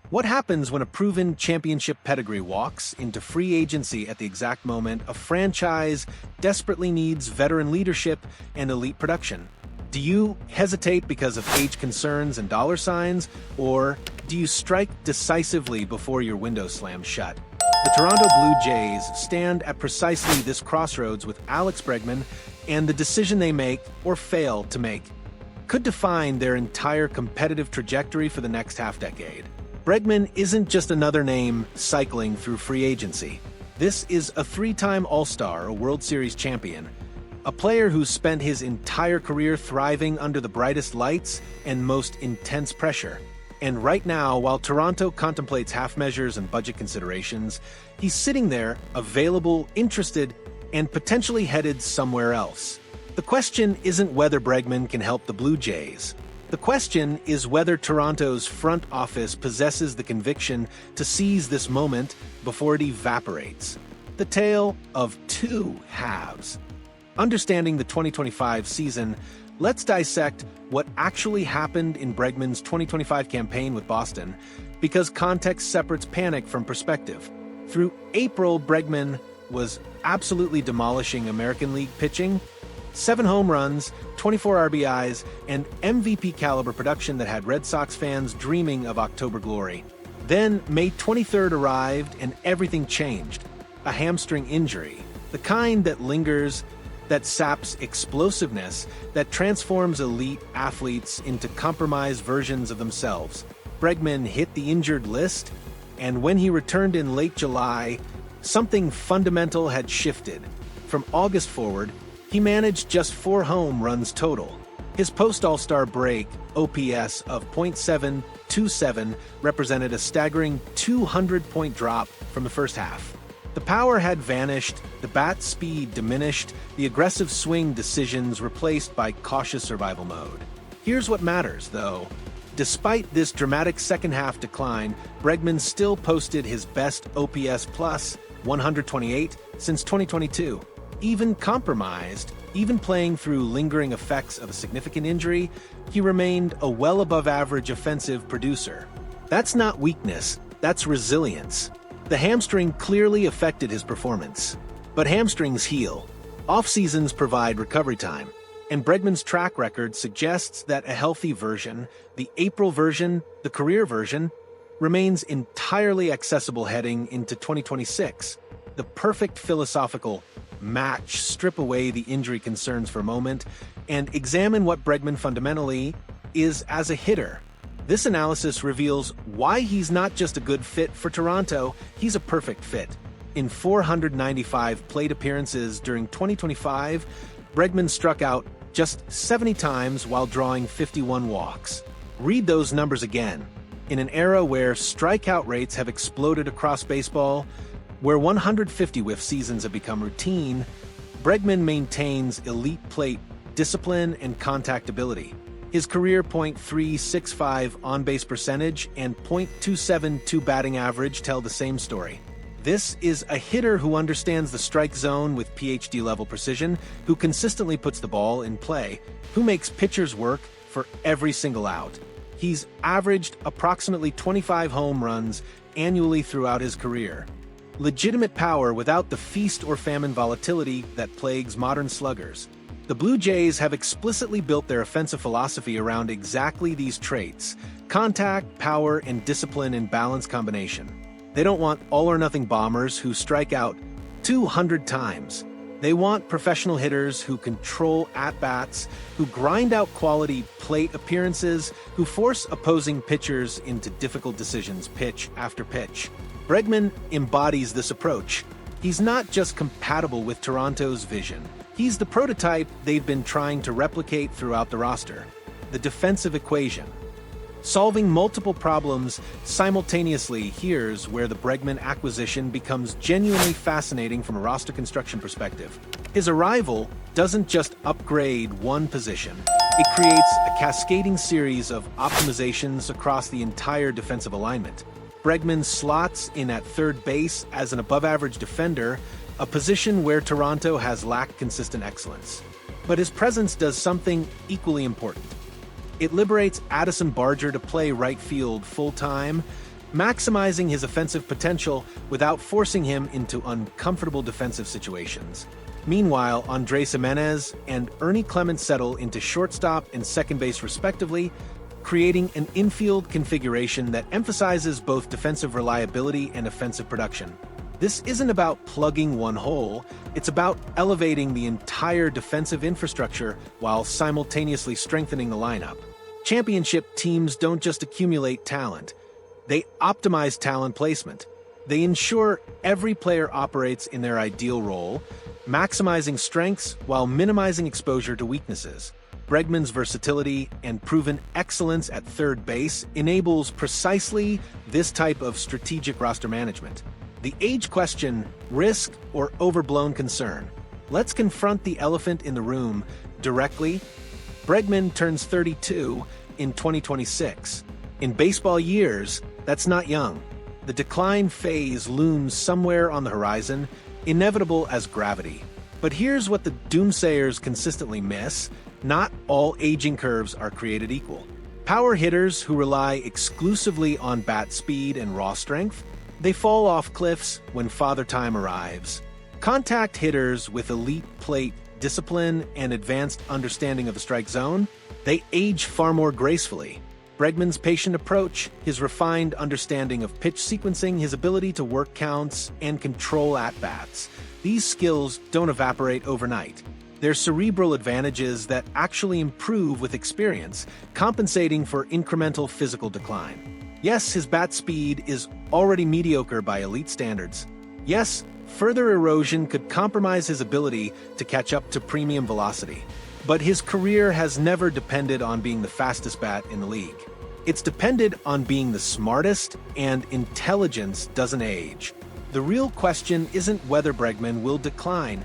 What happens when a proven championship pedigree walks into free agency at the exact moment a franchise desperately needs veteran leadership and elite production? Do you hesitate because of age concerns and dollar signs, or do you strike decisively before your window slams shut? The Toronto Blue Jays stand at precisely this crossroads with Alex Bregman, and the decision they make, or fail to make, could define their entire competitive trajectory for the next half-decade. Bregman isn't just another name cycling through free agency. This is a three-time All-Star, a World Series champion, a player who's spent his entire career thriving under the brightest lights and most intense pressure. And right now, while Toronto contemplates half measures and budget considerations, he's sitting there, available, interested, and potentially headed somewhere else. The question isn't whether Bregman can help the Blue Jays. The question is whether Toronto's front office possesses the conviction to seize this moment before it evaporates. The tale of two halves. Understanding the 2025 season, let's dissect what actually happened in Bregman's 2025 campaign with Boston, because context separates panic from perspective. Through April, Bregman was absolutely demolishing American League pitching. 7 home runs, 24 RBIs, and MVP-caliber production that had Red Sox fans dreaming of October glory. Then, May 23rd arrived and everything changed. A hamstring injury. The kind that lingers, that saps explosiveness, that transforms elite athletes into compromised versions of themselves. Bregman hit the injured list, and when he returned in late July, something fundamental had shifted. From August forward, he managed just 4 home runs total. His post-All-Star break OPS of .727 represented a staggering 200-point drop from the first half. The power had vanished, the bat speed diminished, the aggressive swing decisions replaced by cautious survival mode. Here's what matters, though. Despite this dramatic second-half decline, Bregman still posted his best OPS plus 128 since 2022. Even compromised, even playing through lingering effects of a significant injury, he remained a well-above-average offensive producer. That's not weakness, that's resilience. The hamstring clearly affected his performance. But hamstrings heal. Off-seasons provide recovery time. And Bregman's track record suggests that a healthy version, the April version, the career version, remains entirely accessible heading into 2026. The perfect philosophical match. Strip away the injury concerns for a moment and examine what Bregman fundamentally is as a hitter. This analysis reveals why he's not just a good fit for Toronto, he's a perfect fit. In 495 plate appearances during 2025, Bregman struck out just 70 times while drawing 51 walks. Read those numbers again. In an era where strikeout rates have exploded across baseball, where 150 whiff seasons have become routine, Bregman maintains elite plate discipline and contact ability. His career .365 on-base percentage and .272 batting average tell the same story. This is a hitter who understands the strike zone with PhD-level precision, who consistently puts the ball in play, who makes pitchers work for every single out. He's averaged approximately 25 home runs annually throughout his career. Legitimate power without the feast or famine volatility that plagues modern sluggers. The Blue Jays have explicitly built their offensive philosophy around exactly these traits: contact, power, and discipline in balanced combination. They don't want all-or-nothing bombers who strike out 200 times. They want professional hitters who control at-bats, who grind out quality plate appearances, who force opposing pitchers into difficult decisions pitch after pitch. Bregman embodies this approach. He's not just compatible with Toronto's vision. He's the prototype they've been trying to replicate throughout the roster. The defensive equation. Solving multiple problems simultaneously, here's where the Bregman acquisition becomes genuinely fascinating from a roster construction perspective. His arrival doesn't just upgrade one position. It creates a cascading series of optimizations across the entire defensive alignment. Bregman slots in at third base as an above-average defender, a position where Toronto has lacked consistent excellence. But his presence does something equally important. It liberates Addison Barger to play right field full-time, maximizing his offensive potential without forcing him into uncomfortable defensive situations. Meanwhile, Andrés Giménez and Ernie Clement settle into shortstop and second base respectively, creating an infield configuration that emphasizes both defensive reliability and offensive production. This isn't about plugging one hole, it's about elevating the entire defensive infrastructure while simultaneously strengthening the lineup. Championship teams don't just accumulate talent, they optimize talent placement. They ensure every player operates in their ideal role, maximizing strengths while minimizing exposure to weaknesses. Bregman's versatility and proven excellence at third base enables precisely this type of strategic roster management. The age question, risk or overblown concern? Let's confront the elephant in the room directly. Bregman turns 32 in 2026. In baseball years, that's not young. The decline phase looms somewhere on the horizon, inevitable as gravity. But here's what the doomsayers consistently miss: not all aging curves are created equal. Power hitters who rely exclusively on bat speed and raw strength, they fall off cliffs when father time arrives. Contact hitters with elite plate discipline and advanced understanding of the strike zone, they age far more gracefully. Bregman's patient approach, his refined understanding of pitch sequencing, his ability to work counts and control at-bats, these skills don't evaporate overnight. They're cerebral advantages that actually improve with experience, compensating for incremental physical decline. Yes, his bat speed is already mediocre by elite standards. Yes, further erosion could compromise his ability to catch up to premium velocity. But his career has never depended on being the fastest bat in the league. It's depended on being the smartest, and intelligence doesn't age. The real question isn't whether Bregman will decline.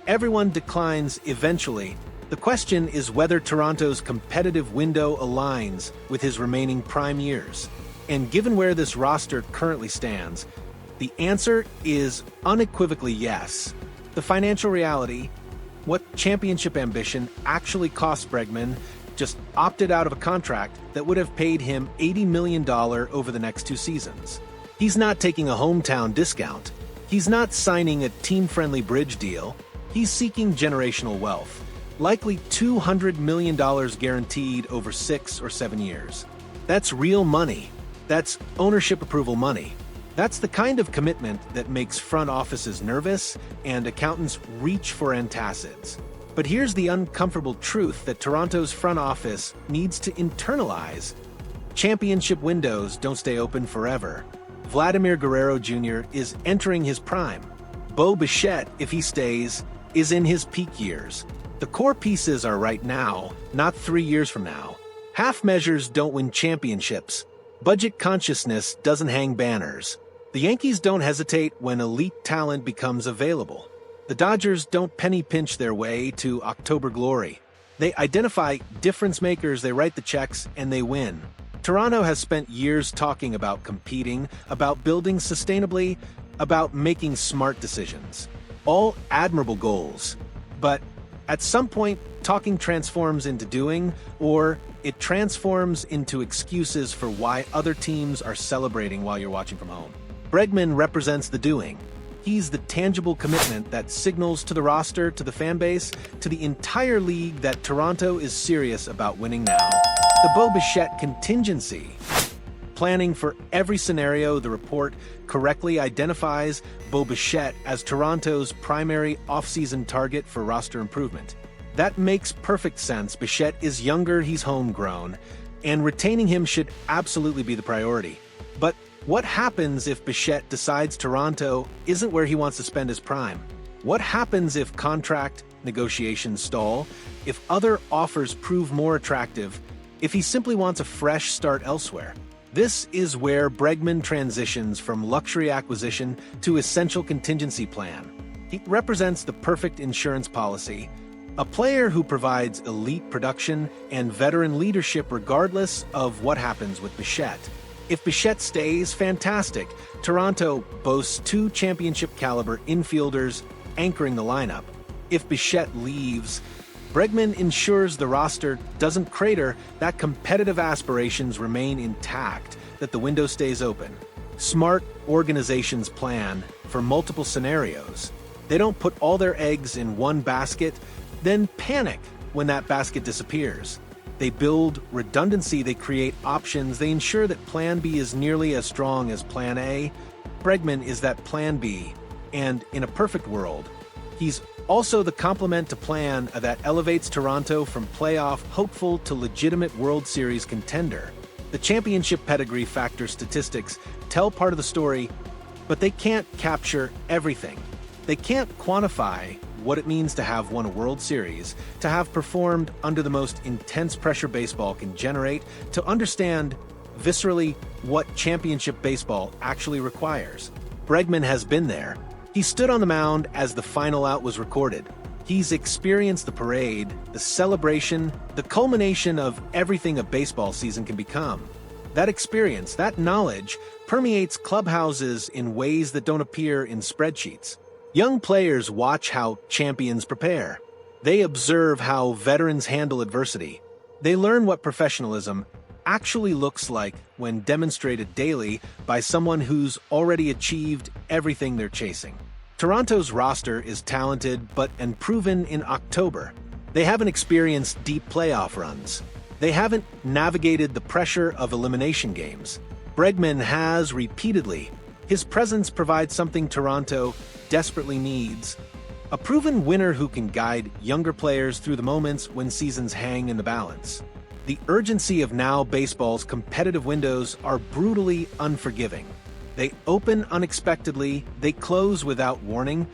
Everyone declines eventually. The question is whether Toronto's competitive window aligns with his remaining prime years. And given where this roster currently stands, the answer is unequivocally yes. The financial reality, what championship ambition actually cost Bregman, just opted out of a contract that would have paid him $80 million over the next 2 seasons. He's not taking a hometown discount. He's not signing a team-friendly bridge deal. He's seeking generational wealth, likely $200 million guaranteed over 6 or 7 years. That's real money. That's ownership approval money. That's the kind of commitment that makes front offices nervous and accountants reach for antacids. But here's the uncomfortable truth that Toronto's front office needs to internalize. Championship windows don't stay open forever. Vladimir Guerrero Jr. is entering his prime. Bo Bichette, if he stays, is in his peak years. The core pieces are right now, not 3 years from now. Half measures don't win championships. Budget consciousness doesn't hang banners. The Yankees don't hesitate when elite talent becomes available. The Dodgers don't penny pinch their way to October glory. They identify difference makers, they write the checks, and they win. Toronto has spent years talking about competing, about building sustainably, about making smart decisions. All admirable goals. But at some point, talking transforms into doing, or it transforms into excuses for why other teams are celebrating while you're watching from home. Bregman represents the doing. He's the tangible commitment that signals to the roster, to the fan base, to the entire league that Toronto is serious about winning now. The Bo Bichette contingency. Planning for every scenario, the report correctly identifies Bo Bichette as Toronto's primary offseason target for roster improvement. That makes perfect sense. Bichette is younger, he's homegrown, and retaining him should absolutely be the priority. But what happens if Bichette decides Toronto isn't where he wants to spend his prime? What happens if contract negotiations stall? If other offers prove more attractive? If he simply wants a fresh start elsewhere? This is where Bregman transitions from luxury acquisition to essential contingency plan. He represents the perfect insurance policy, a player who provides elite production and veteran leadership regardless of what happens with Bichette. If Bichette stays, fantastic. Toronto boasts 2 championship-caliber infielders anchoring the lineup. If Bichette leaves, Bregman ensures the roster doesn't crater, that competitive aspirations remain intact, that the window stays open. Smart organizations plan for multiple scenarios. They don't put all their eggs in one basket, then panic when that basket disappears. They build redundancy, they create options, they ensure that Plan B is nearly as strong as Plan A. Bregman is that Plan B, and in a perfect world, he's also the complement to plan that elevates Toronto from playoff hopeful to legitimate World Series contender. The championship pedigree factor statistics tell part of the story, but they can't capture everything. They can't quantify what it means to have won a World Series, to have performed under the most intense pressure baseball can generate, to understand viscerally what championship baseball actually requires. Bregman has been there. He stood on the mound as the final out was recorded. He's experienced the parade, the celebration, the culmination of everything a baseball season can become. That experience, that knowledge, permeates clubhouses in ways that don't appear in spreadsheets. Young players watch how champions prepare. They observe how veterans handle adversity. They learn what professionalism actually looks like when demonstrated daily by someone who's already achieved everything they're chasing. Toronto's roster is talented but unproven in October. They haven't experienced deep playoff runs. They haven't navigated the pressure of elimination games. Bregman has repeatedly. His presence provides something Toronto desperately needs: a proven winner who can guide younger players through the moments when seasons hang in the balance. The urgency of now baseball's competitive windows are brutally unforgiving. They open unexpectedly, they close without warning,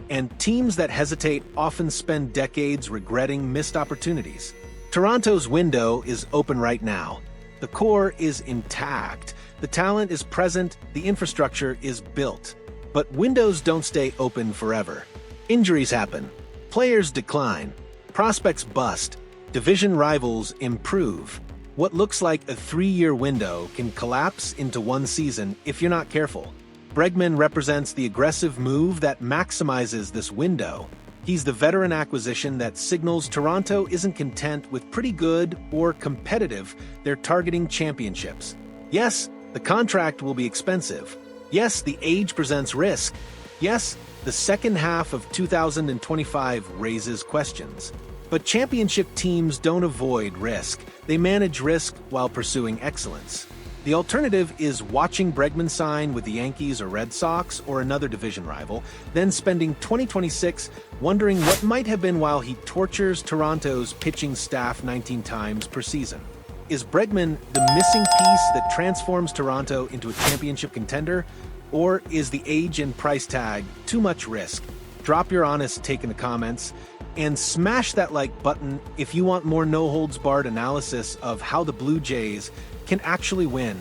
and teams that hesitate often spend decades regretting missed opportunities. Toronto's window is open right now. The core is intact, the talent is present, the infrastructure is built. But windows don't stay open forever. Injuries happen, players decline, prospects bust, division rivals improve. What looks like a 3-year window can collapse into one season if you're not careful. Bregman represents the aggressive move that maximizes this window. He's the veteran acquisition that signals Toronto isn't content with pretty good or competitive, they're targeting championships. Yes, the contract will be expensive. Yes, the age presents risk. Yes, the second half of 2025 raises questions. But championship teams don't avoid risk. They manage risk while pursuing excellence. The alternative is watching Bregman sign with the Yankees or Red Sox or another division rival, then spending 2026 wondering what might have been while he tortures Toronto's pitching staff 19 times per season. Is Bregman the missing piece that transforms Toronto into a championship contender? Or is the age and price tag too much risk? Drop your honest take in the comments, and smash that like button if you want more no-holds-barred analysis of how the Blue Jays can actually win